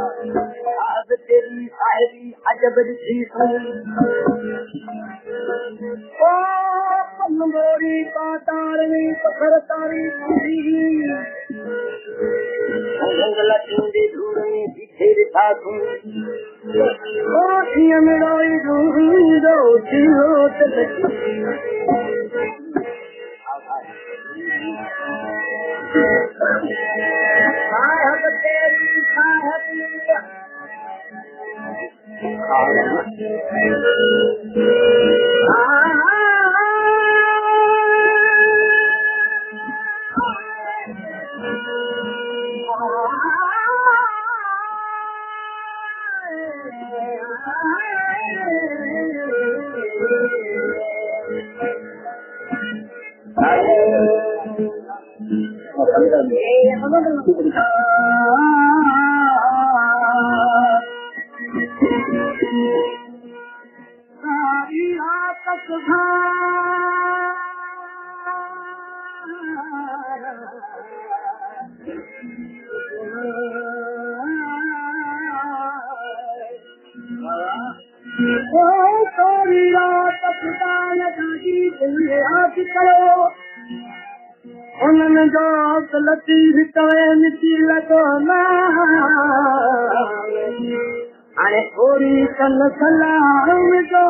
आज तेरी शायरी अजब सी ओ मोरी पातारनी पत्थर तारी लचूंदी धूड़ी पीछे दिखा दूं ओ मेरी ढूंढो दिलो साहब तेरी साहब लतीफ़ मिटी लॻो हाणे थोरी कन सलाम जो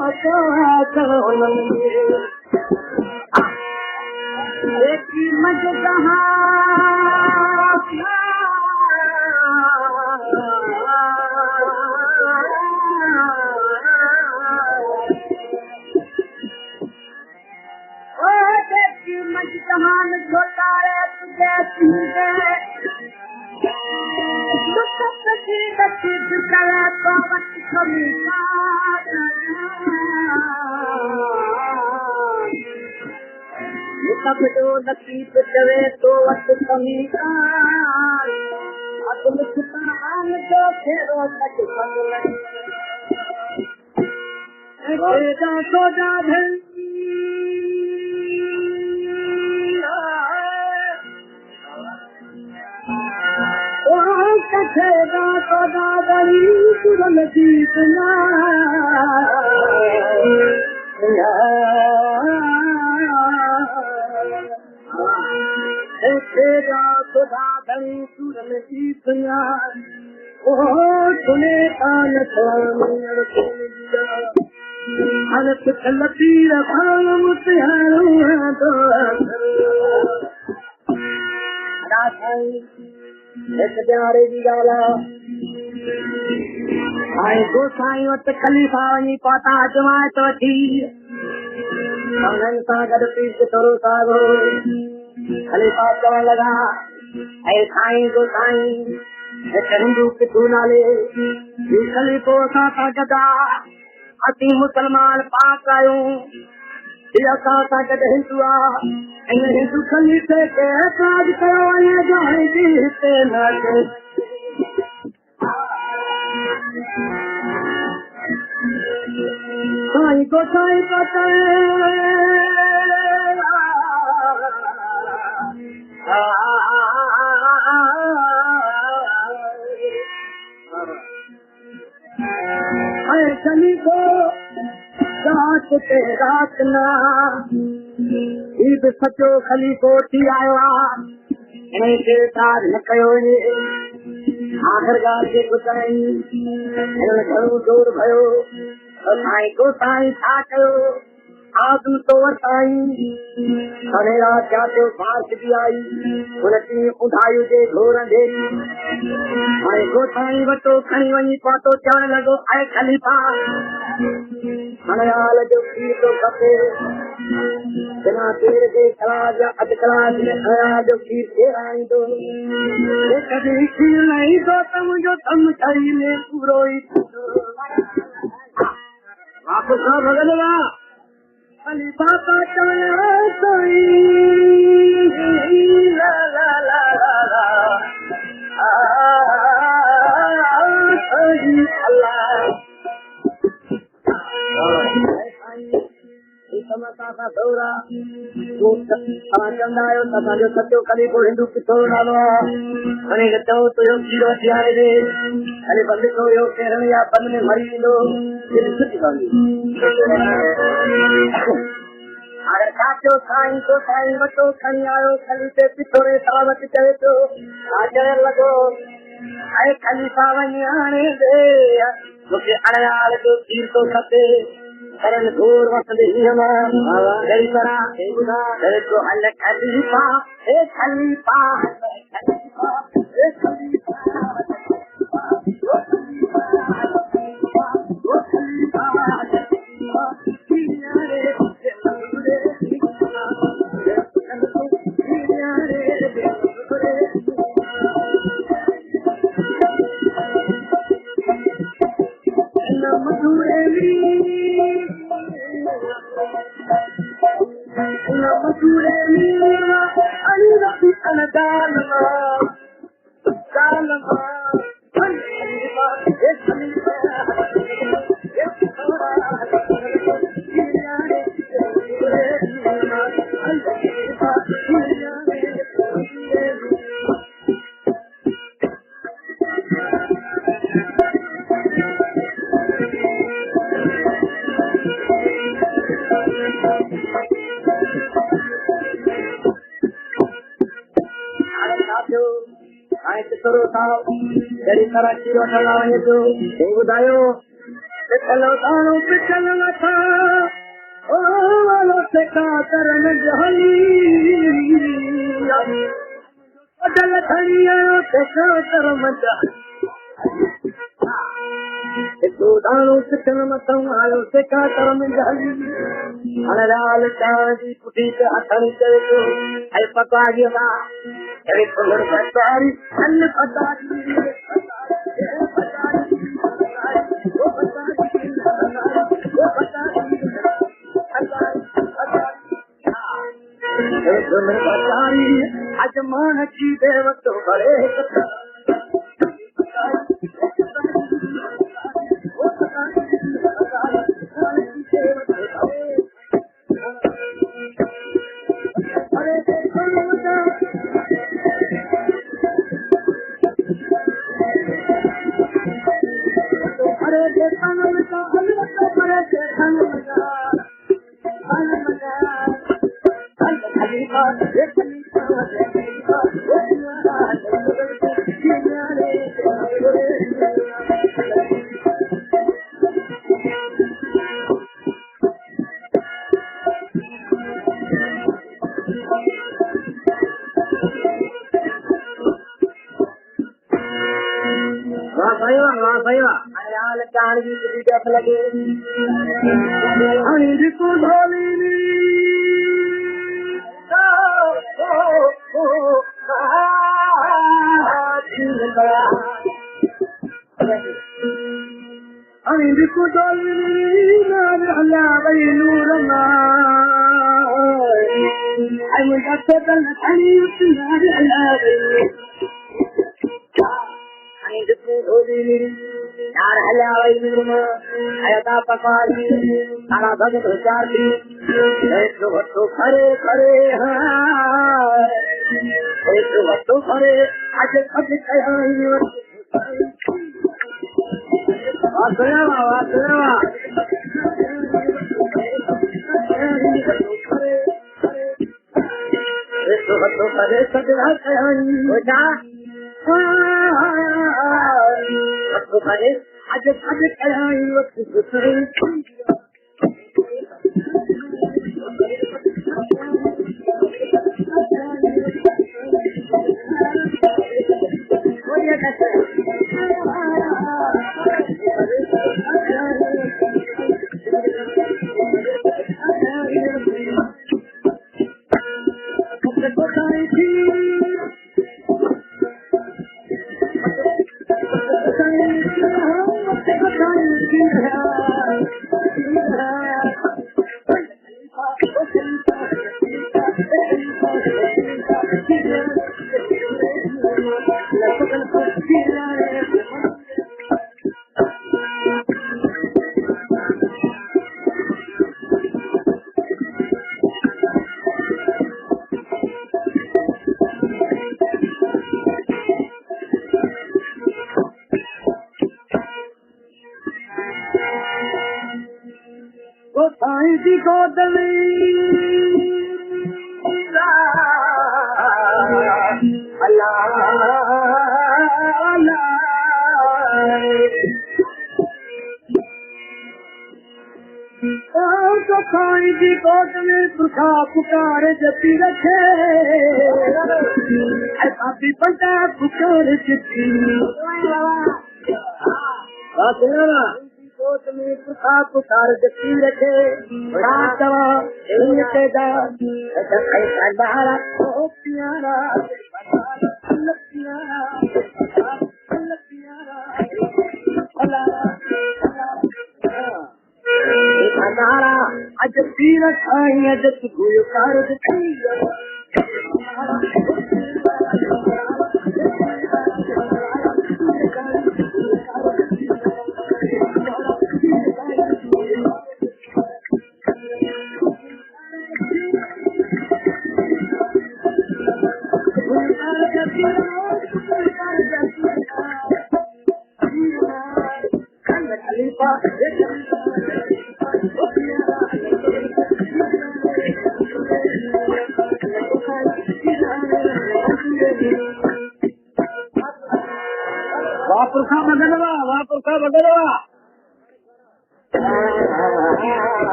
नसीब चवे तो वक्त कमी गोसाई वटि खलीफ़ा वञी पहुता जमाए तो थी सां गॾु पीस थोरो साॻो खलीफ़ा चवण लॻा ऐं साईं गोसाई हिंदू किथू नाले खलीफ़ो असां सां गॾु असीं मुसलमान पाक आहियूं असां सां गॾु हिंदू आहे ऐं हिंदू खलीफ़े खे ऐतराज़ कयो हिते न साईं गोसाई खलीफ़ो रात ते रात न हीउ सचो खलीफ़ो थी आयो आहे इन खे एतराज़ न कयो आख़िरकार जे ॿुधाई घणो जोर भयो साईं गोसाई छा कयो आज़म तो वसाई सवेरा जाते बारिश भी आई उनकी उधाई जे घोर अंधेरी साईं गोसाई वटो खणी वञी पहुतो चवण लॻो ऐं खलीफ़ा हणयाल जो खीर तो खपे बिना देर जे कलाक या अधु कलाक में हणयाल जो खीर केरु आणींदो कॾहिं खीर न ईंदो त मुंहिंजो कमु ठही में पूरो ई वापसि न भॻंदो खलीफ़ा का सा सोरा वो चंदा आयो तथा जो सत्यो कली को हिंदू किथों नालो मने गतो तो यो कीड़ो थियारे दे अरे बंदे को यो केरण या बंद में मरी दो ये सुधी बांगी अगर साचो साईं तो साईं वटो खणी आयो खली ते पिथोरे सावत चए तो आचर लगो आए खलीफा वञाणे दे मुखे अड़याल जो तीर तो खपे करन घोर वसदे हिमा गई करा हे बुधा करे तो हल खलीफा हे खलीफा हे खलीफा ॿुधायो पिछलो ताणो पिछल नथा ओ वालो सेका करन जहली बदल खणी आयो सेका करम पिछलो ताणो पिछल मथां आयो सेका करम जहली हाणे लाल चांद जी पुठी ते हथणी चए थो ऐं पताड़ीअ मां अहिड़े फुलर पताड़ी हल पताड़ी अजमान की देवत बड़े लगे भगत खरे खरे वठो खरे अज खज करे सजड़ा करे अज खज साईं जी गोद में अल्लाह तो साईं जी गोद में पुरखा पुकार जपी रखे ऐसा भी बड़ा पुकार जपी गोद में पुरखा पुकार जपी रखे प्यारा अज पीर खाई अज तू कर वापुरखा बदलवा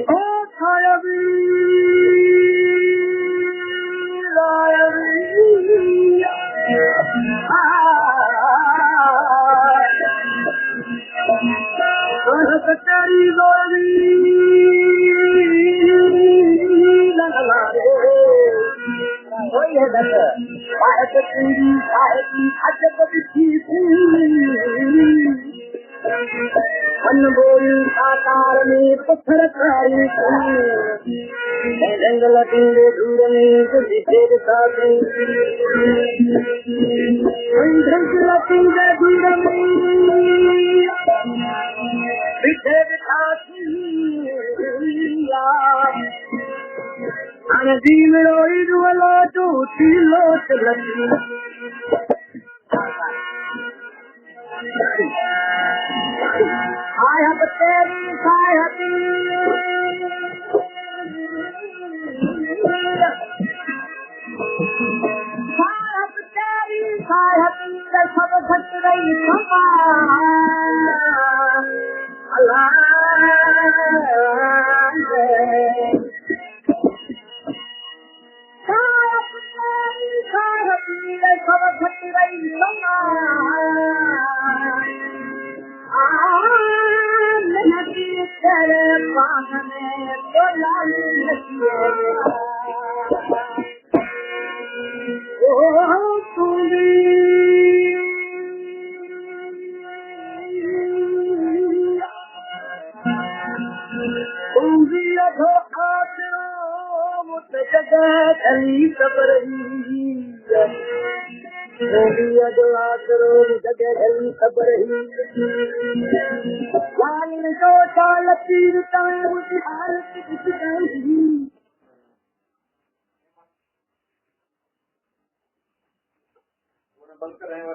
ओ छायवी तेरी गोरी बोल साकार में पत्थर खाई जंगल टीले दूर में तुझी तेर साथी जंगल टीले दूर में पीछे बिठाती अनदी में रोई दुआलो टूटी लोट लगी साहब तेरी साहबी साहब तेरी साहबी सब घट रही अल्लाह साहब तेरी साहबी सब घट रही बंद कर रहे हैं